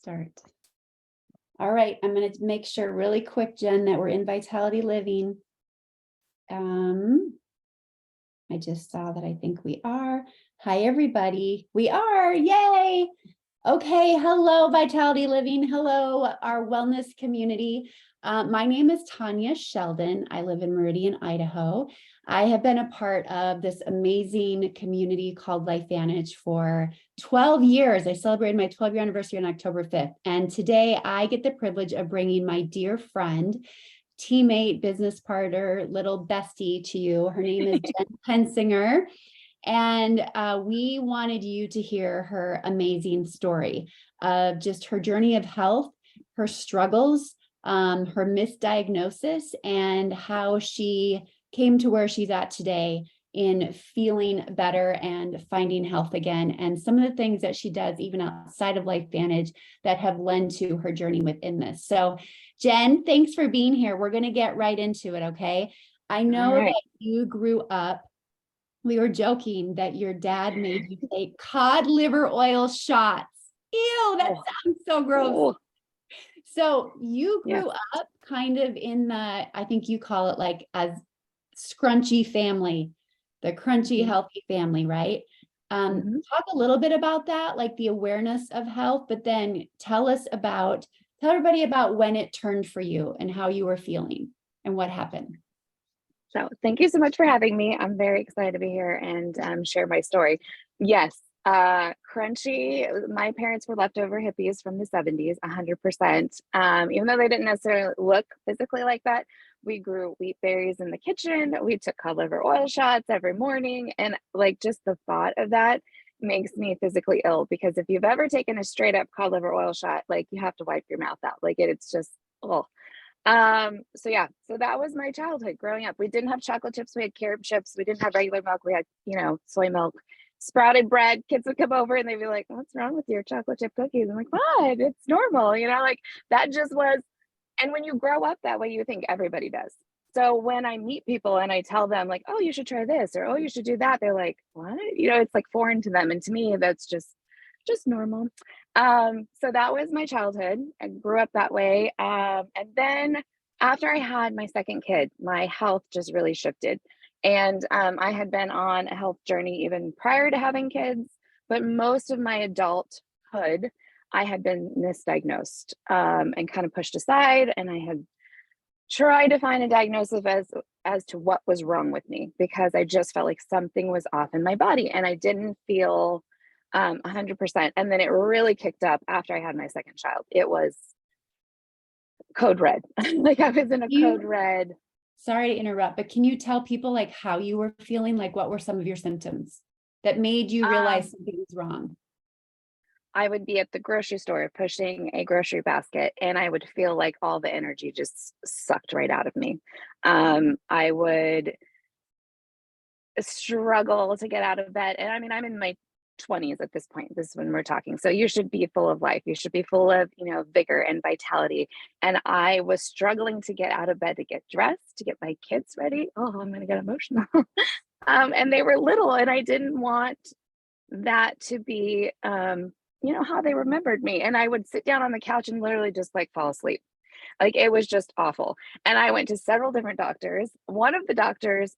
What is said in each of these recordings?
Start. All right, I'm going to make sure really quick, Jen, that we're in Vitality Living. I just saw that I think we are. Hi, everybody. We are. Yay. Okay. Hello, Vitality Living. Hello, our wellness community. My name is Tanya Sheldon. I live in Meridian, Idaho. I have been a part of this amazing community called LifeVantage for 12 years. I celebrated my 12-year anniversary on October 5th. And today I get the privilege of bringing my dear friend, teammate, business partner, little bestie to you. Her name is Jen Pensinger. And we wanted you to hear her amazing story of just her journey of health, her struggles, her misdiagnosis, and how she came to where she's at today in feeling better and finding health again, and some of the things that she does even outside of LifeVantage that have led to her journey within this. So Jen, thanks for being here. We're going to get right into it, okay? I know that you grew up, we were joking that your dad made you take cod liver oil shots. Ew, that sounds so gross. Oh. So you grew up kind of in the, I think you call it like as scrunchy family, the crunchy, healthy family, right? Talk a little bit about that, like the awareness of health, but then tell everybody about when it turned for you and how you were feeling and what happened. So thank you so much for having me. I'm very excited to be here and share my story. Yes, crunchy. My parents were leftover hippies from the 70s, 100%. Even though they didn't necessarily look physically like that, we grew wheat berries in the kitchen. We took cod liver oil shots every morning. And like just the thought of that makes me physically ill, because if you've ever taken a straight up cod liver oil shot, like you have to wipe your mouth out. Like it's just, oh. So that was my childhood growing up. We didn't have chocolate chips, we had carrot chips, we didn't have regular milk, we had, soy milk, sprouted bread. Kids would come over and they'd be like, what's wrong with your chocolate chip cookies? I'm like, what? It's normal, like that just was. And when you grow up that way, you think everybody does. So when I meet people and I tell them like, oh, you should try this, or oh, you should do that, they're like, what? It's like foreign to them. And to me, that's just normal. So that was my childhood. I grew up that way. And then after I had my second kid, my health just really shifted. And I had been on a health journey even prior to having kids, but most of my adulthood, I had been misdiagnosed and kind of pushed aside. And I had tried to find a diagnosis as to what was wrong with me, because I just felt like something was off in my body and I didn't feel 100%. And then it really kicked up after I had my second child. It was code red. Like I was in a code red. Sorry to interrupt, but can you tell people like how you were feeling? Like what were some of your symptoms that made you realize something was wrong? I would be at the grocery store pushing a grocery basket and I would feel like all the energy just sucked right out of me. I would struggle to get out of bed. And I mean, I'm in my 20s at this point. This is when we're talking. So you should be full of life. You should be full of, vigor and vitality. And I was struggling to get out of bed, to get dressed, to get my kids ready. Oh, I'm going to get emotional. And they were little and I didn't want that to be, how they remembered me. And I would sit down on the couch and literally just like fall asleep. Like it was just awful. And I went to several different doctors. One of the doctors,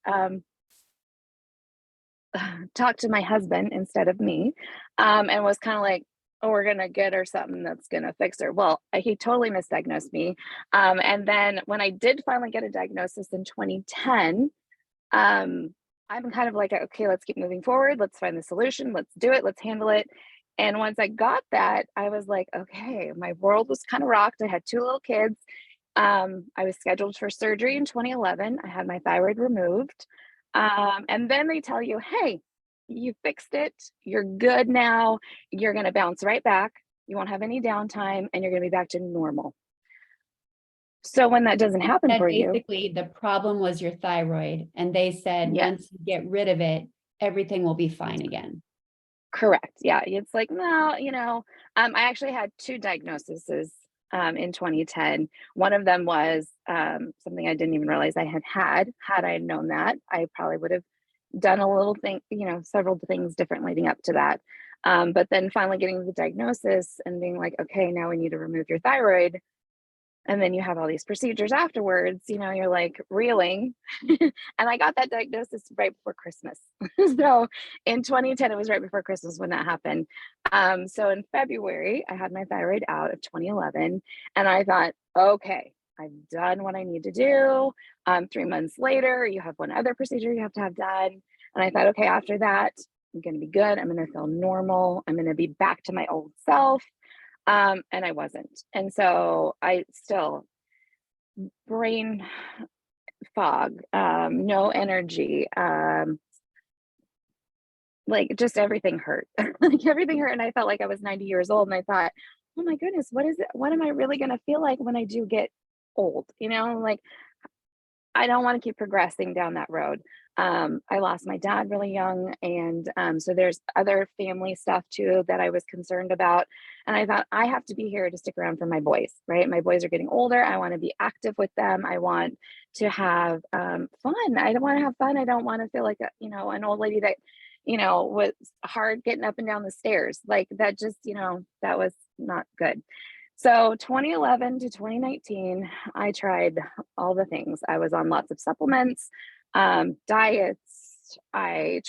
talked to my husband instead of me, and was kind of like, oh, we're going to get her something that's going to fix her. Well, he totally misdiagnosed me. And then when I did finally get a diagnosis in 2010, I'm kind of like, okay, let's keep moving forward. Let's find the solution. Let's do it. Let's handle it. And once I got that, I was like, okay, my world was kind of rocked. I had 2 little kids. I was scheduled for surgery in 2011. I had my thyroid removed. And then they tell you, hey, you fixed it. You're good now. You're going to bounce right back. You won't have any downtime and you're going to be back to normal. So when that doesn't happen for you. Basically, the problem was your thyroid. And they said, once you get rid of it, everything will be fine again. Correct. Yeah. It's like, no, I actually had 2 diagnoses in 2010. One of them was something I didn't even realize I had. Had I known that, I probably would have done a little thing, several things different leading up to that. But then finally getting the diagnosis and being like, okay, now we need to remove your thyroid. And then you have all these procedures afterwards, you're like reeling. And I got that diagnosis right before Christmas. So in 2010, it was right before Christmas when that happened. So in February, I had my thyroid out of 2011, and I thought, okay, I've done what I need to do. 3 months later, you have one other procedure you have to have done. And I thought, okay, after that, I'm going to be good. I'm going to feel normal. I'm going to be back to my old self. And I wasn't. And so I still brain fog, no energy, like just everything hurt. Like everything hurt. And I felt like I was 90 years old. And I thought, oh my goodness, what is it? What am I really going to feel like when I do get old? Like I don't want to keep progressing down that road. I lost my dad really young. And so there's other family stuff too that I was concerned about. And I thought, I have to be here to stick around for my boys, right? My boys are getting older. I want to be active with them. I want to have fun. I don't want to have fun. I don't want to feel like, an old lady that, was hard getting up and down the stairs. Like that just, that was not good. So 2011 to 2019, I tried all the things. I was on lots of supplements, diets. I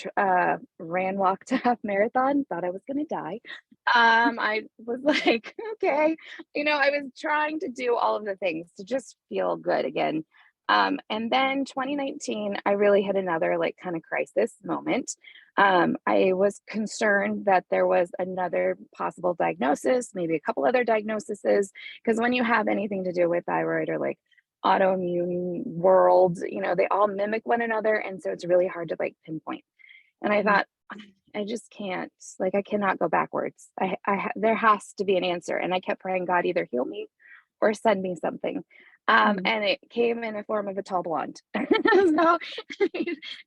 ran, walked a half marathon, thought I was going to die. I was like, okay, I was trying to do all of the things to just feel good again. And then 2019, I really had another like kind of crisis moment. I was concerned that there was another possible diagnosis, maybe a couple other diagnoses, because when you have anything to do with thyroid or like autoimmune world, they all mimic one another. And so it's really hard to like pinpoint. And I thought, I just can't, like, I cannot go backwards. There has to be an answer. And I kept praying, God, either heal me or send me something. And it came in the form of a tall blonde, so,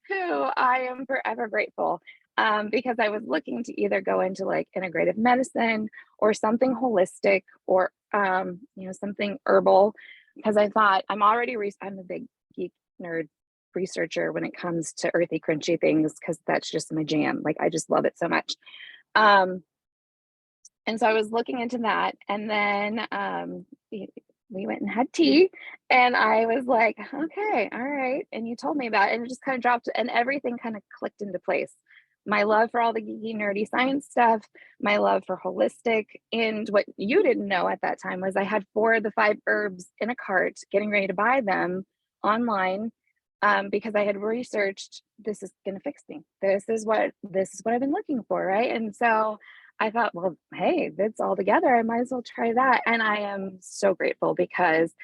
who I am forever grateful, because I was looking to either go into like integrative medicine or something holistic or, something herbal, because I thought I'm a big geek nerd researcher when it comes to earthy, crunchy things, because that's just my jam. Like I just love it so much. And so I was looking into that, and then we went and had tea, and I was like, okay, all right. And you told me about it, and it just kind of dropped, and everything kind of clicked into place. My love for all the geeky, nerdy science stuff, my love for holistic, and what you didn't know at that time was I had 4 of the 5 herbs in a cart, getting ready to buy them online, because I had researched, this is going to fix me. This is what I've been looking for, right? And so I thought, well, hey, that's all together. I might as well try that. And I am so grateful because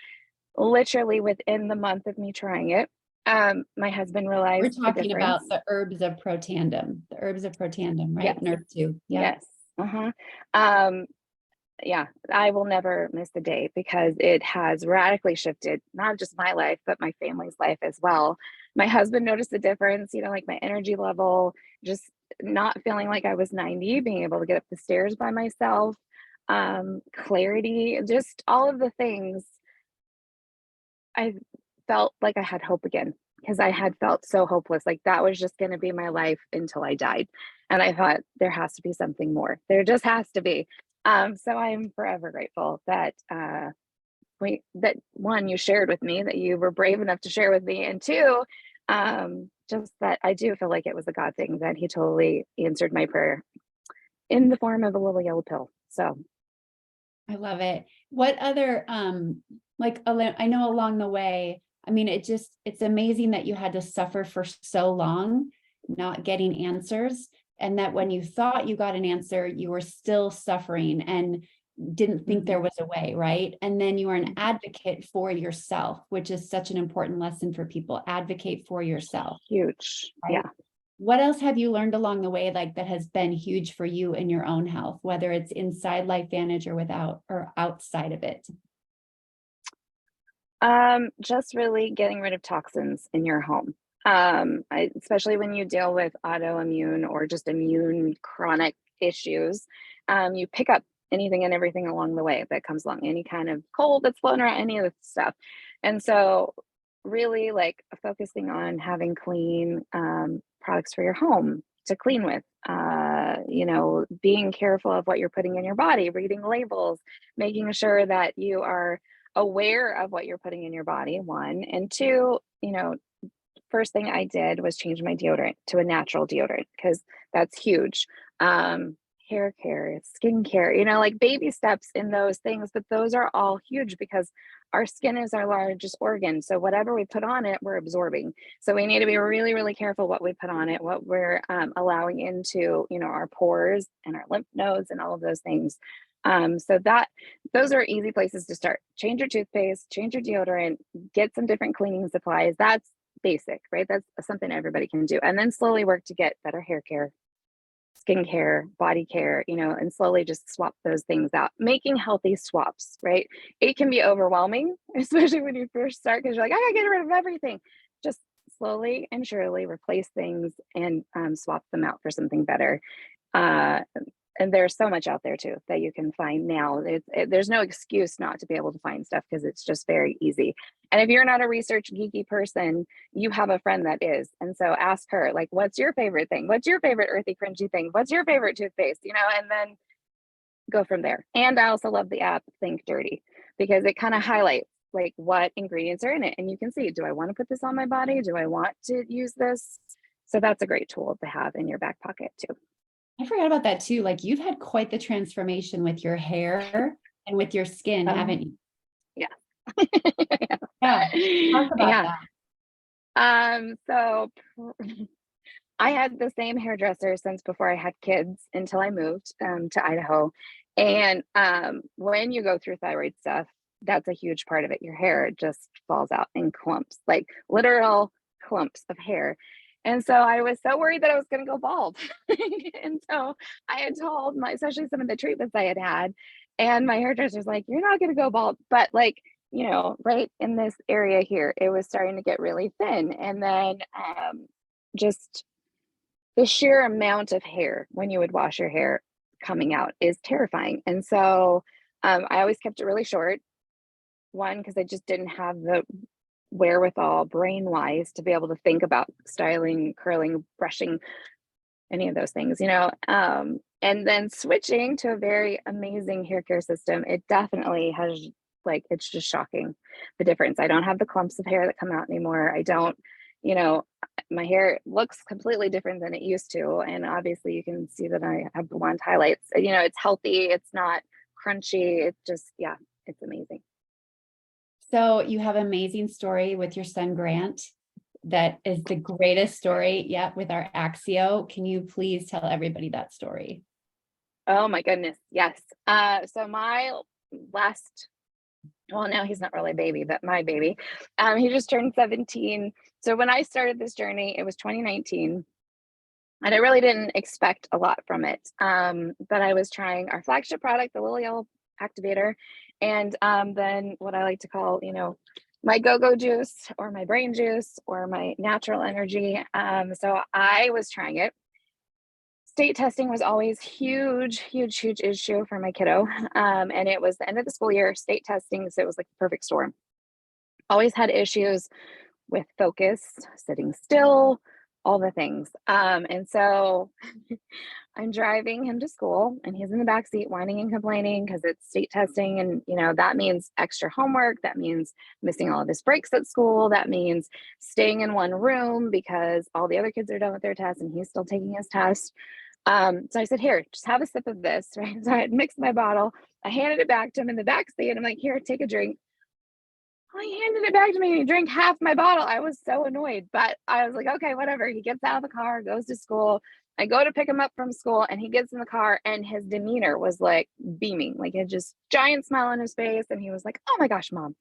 literally within the month of me trying it, my husband We're realized the talking about difference. the herbs of protandem, right? Yes. Nerve 2. Yeah. Yes. Um, yeah, I will never miss a day because it has radically shifted not just my life, but my family's life as well. My husband noticed the difference, like my energy level, just not feeling like I was 90, being able to get up the stairs by myself, clarity, just all of the things. I felt like I had hope again because I had felt so hopeless. Like that was just going to be my life until I died. And I thought there has to be something more. There just has to be. So I am forever grateful that that one, you shared with me, that you were brave enough to share with me, and two, just that I do feel like it was a God thing, that he totally answered my prayer in the form of a little yellow pill. So I love it. What other, I know along the way, I mean, it's amazing that you had to suffer for so long, not getting answers. And that when you thought you got an answer, you were still suffering and didn't think there was a way, right? And then you are an advocate for yourself, which is such an important lesson for people. Advocate for yourself. huge. Right? Yeah. What else have you learned along the way, like that has been huge for you in your own health, whether it's inside LifeVantage or without or outside of it? Just really getting rid of toxins in your home. Especially when you deal with autoimmune or just immune chronic issues, you pick up anything and everything along the way that comes along, any kind of cold that's flown around, any of the stuff. And so really like focusing on having clean products for your home to clean with, you know, being careful of what you're putting in your body, reading labels, making sure that you are aware of what you're putting in your body, one, and two, you know, first thing I did was change my deodorant to a natural deodorant because that's huge. Hair care, skin care, you know, like baby steps in those things, but those are all huge because our skin is our largest organ. So whatever we put on it, we're absorbing. So we need to be really, really careful what we put on it, what we're allowing into, you know, our pores and our lymph nodes and all of those things. So that those are easy places to start. Change your toothpaste, change your deodorant, get some different cleaning supplies. That's basic, right? That's something everybody can do. And then slowly work to get better hair care, skincare, body care, you know, and slowly just swap those things out, making healthy swaps, right? It can be overwhelming, especially when you first start, because you're like, I gotta get rid of everything. Just slowly and surely replace things and swap them out for something better. Uh, and there's so much out there too that you can find now. There's no excuse not to be able to find stuff because it's just very easy. And if you're not a research geeky person, you have a friend that is. And so ask her, like, what's your favorite thing? What's your favorite earthy, crunchy thing? What's your favorite toothpaste? You know, and then go from there. And I also love the app Think Dirty because it kind of highlights like what ingredients are in it. And you can see, do I want to put this on my body? Do I want to use this? So that's a great tool to have in your back pocket too. I forgot about that too. Like you've had quite the transformation with your hair and with your skin, haven't you? Yeah. Yeah. Talk about Yeah. that. So I had the same hairdresser since before I had kids until I moved to Idaho. And when you go through thyroid stuff, that's a huge part of it. Your hair just falls out in clumps, like literal clumps of hair. And so I was so worried that I was going to go bald. And so I had told my, especially some of the treatments I had had, and my hairdresser's like, you're not going to go bald. But like, you know, right in this area here, it was starting to get really thin. And then just the sheer amount of hair when you would wash your hair coming out is terrifying. And so I always kept it really short. One, because I just didn't have the wherewithal brain wise to be able to think about styling, curling, brushing, any of those things, you know. And then switching to a very amazing hair care system, it definitely has, like, it's just shocking the difference. I don't have the clumps of hair that come out anymore. I don't, you know, my hair looks completely different than it used to. And obviously you can see that I have blonde highlights. You know, it's healthy, it's not crunchy. It's just, yeah, it's amazing. So you have an amazing story with your son Grant. That is the greatest story yet with our Axio. Can you please tell everybody that story? Oh my goodness. Yes. So my last, well, now he's not really a baby, but my baby, he just turned 17. So when I started this journey, it was 2019. And I really didn't expect a lot from it. But I was trying our flagship product, the Little Yellow Activator, and then what I like to call, you know, my go-go juice or my brain juice or my natural energy. So I was trying it. State testing was always huge, huge, huge issue for my kiddo. And it was the end of the school year, state testing, so it was like the perfect storm. Always had issues with focus, sitting still, all the things. And so I'm driving him to school and he's in the back seat whining and complaining because it's state testing. And, you know, that means extra homework. That means missing all of his breaks at school. That means staying in one room because all the other kids are done with their tests and he's still taking his test. So I said, here, just have a sip of this, right? So I had mixed my bottle. I handed it back to him in the back seat. I'm like, here, take a drink. He handed it back to me and he drank half my bottle. I was so annoyed, but I was like, okay, whatever. He gets out of the car, goes to school. I go to pick him up from school and he gets in the car and his demeanor was like beaming, like a just giant smile on his face. And he was like, oh my gosh, mom,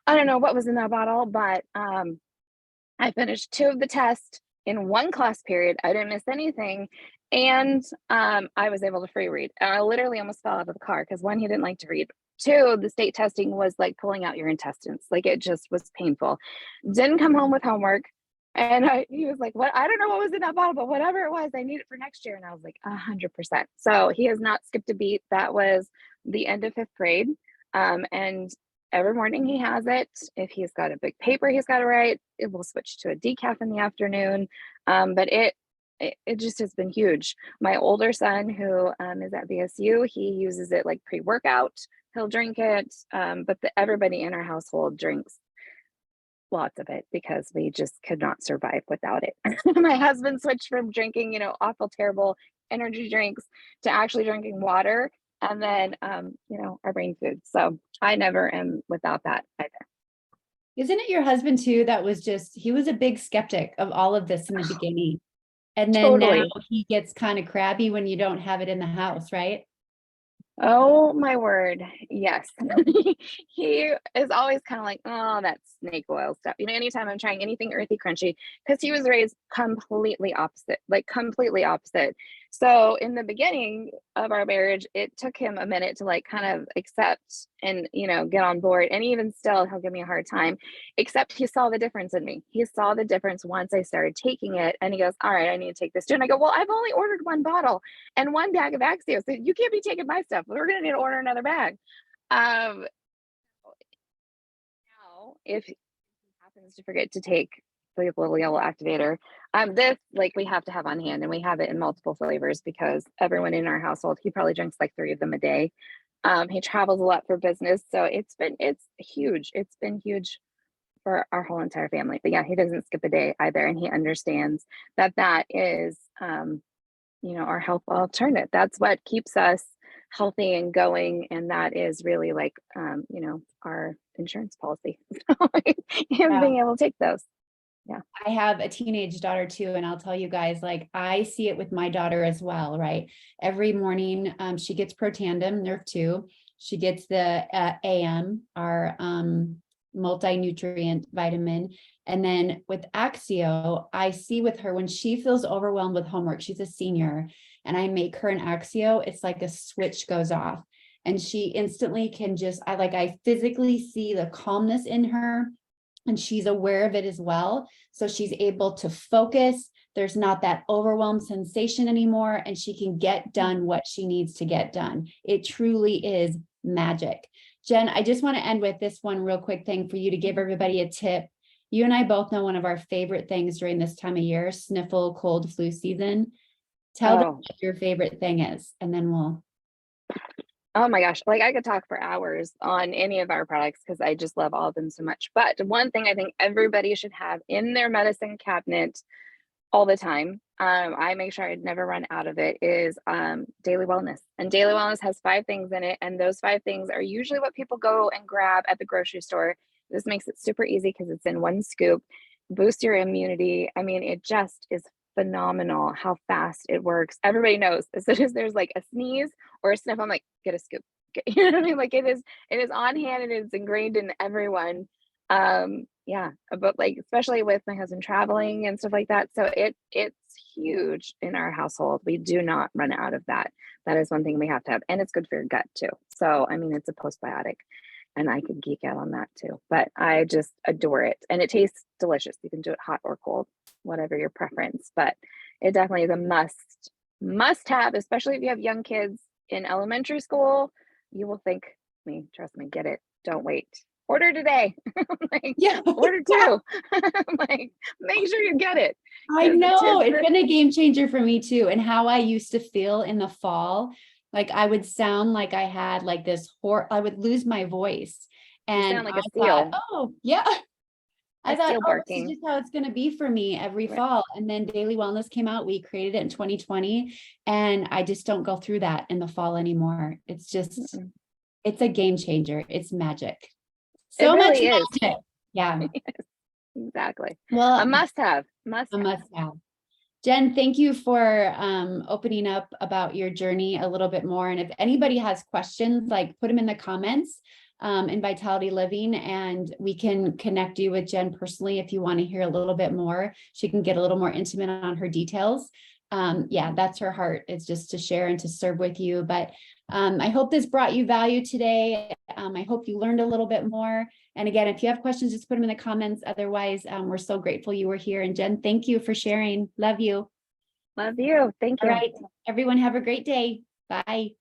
I don't know what was in that bottle, but I finished 2 of the tests in 1 class period. I didn't miss anything. And I was able to free read. And I literally almost fell out of the car because 1, he didn't like to read. 2, the state testing was like pulling out your intestines. Like it just was painful. Didn't come home with homework. And he was like, what? I don't know what was in that bottle, but whatever it was, I need it for next year. And I was like, 100%. So he has not skipped a beat. That was the end of 5th grade. And every morning he has it. If he's got a big paper he's got to write, it will switch to a decaf in the afternoon. But it just has been huge. My older son, who is at VSU, he uses it like pre-workout. He'll drink it, but everybody in our household drinks lots of it because we just could not survive without it. My husband switched from drinking, awful, terrible energy drinks to actually drinking water, and then, our brain food. So I never am without that either. Isn't it your husband too? He was a big skeptic of all of this in the beginning. And then now Totally. he gets kind of crabby when you don't have it in the house, right? Oh my word. Yes. He is always kind of like, oh, that snake oil stuff. Anytime I'm trying anything earthy crunchy, because he was raised completely opposite, like completely opposite. So in the beginning of our marriage, it took him a minute to like kind of accept and, get on board. And even still, he'll give me a hard time, except he saw the difference in me. He saw the difference once I started taking it. And he goes, all right, I need to take this too. And I go, well, I've only ordered one bottle and one bag of Axio. So you can't be taking my stuff. We're going to need to order another bag. Now, if he happens to forget to take the little yellow activator, this like we have to have on hand, and we have it in multiple flavors because everyone in our household, he probably drinks like 3 of them a day. He travels a lot for business, so it's huge. It's been huge for our whole entire family. But yeah, he doesn't skip a day either, and he understands that is our health alternative. That's what keeps us healthy and going, and that is really like our insurance policy. Him being able to take those. Yeah. I have a teenage daughter too, and I'll tell you guys, like I see it with my daughter as well, right? Every morning, she gets Protandim, Nerve 2. She gets the AM, our multi-nutrient vitamin. And then with Axio, I see with her when she feels overwhelmed with homework, she's a senior, and I make her an Axio, it's like a switch goes off. And she instantly can I physically see the calmness in her, and she's aware of it as well. So she's able to focus. There's not that overwhelmed sensation anymore, and she can get done what she needs to get done. It truly is magic. Jen, I just want to end with this one real quick thing for you to give everybody a tip. You and I both know one of our favorite things during this time of year, sniffle, cold, flu season. Tell them what your favorite thing is, and then we'll. Oh my gosh, like I could talk for hours on any of our products because I just love all of them so much. But one thing I think everybody should have in their medicine cabinet all the time, I make sure I never run out of it, is Daily Wellness. And Daily Wellness has 5 things in it, and those 5 things are usually what people go and grab at the grocery store. This makes it super easy because it's in one scoop. Boost your immunity. I mean, it just is phenomenal how fast it works. Everybody knows as soon as there's like a sneeze or a sniff, I'm like, get a scoop. You know what I mean? Like it is on hand and it's ingrained in everyone. Yeah, but like especially with my husband traveling and stuff like that. So it's huge in our household. We do not run out of that. That is one thing we have to have, and it's good for your gut too. So I mean, it's a postbiotic, and I could geek out on that too. But I just adore it, and it tastes delicious. You can do it hot or cold, whatever your preference. But it definitely is a must have, especially if you have young kids in elementary school. You will thank me. Trust me. Get it. Don't wait. Order today. Like, Yeah. Order 2. Like, make sure you get it. I know it's been a game changer for me too. And how I used to feel in the fall, like I would sound like I had like I would lose my voice. And you sound like a thought, seal. oh yeah. I thought, seal this is barking. just how it's going to be for me every fall. And then Daily Wellness came out. We created it in 2020. And I just don't go through that in the fall anymore. It's just, it's a game changer. It's magic. So it really much is. magic. Yeah. Exactly. Well, A must have. a must have. Jen, thank you for opening up about your journey a little bit more. And if anybody has questions, like put them in the comments in Vitality Living, and we can connect you with Jen personally if you want to hear a little bit more. She can get a little more intimate on her details. Yeah, that's her heart, is just to share and to serve with you. But I hope this brought you value today. I hope you learned a little bit more. And again, if you have questions, just put them in the comments. Otherwise, we're so grateful you were here. And Jen, thank you for sharing. Love you. Love you. Thank you. All right, everyone have a great day. Bye.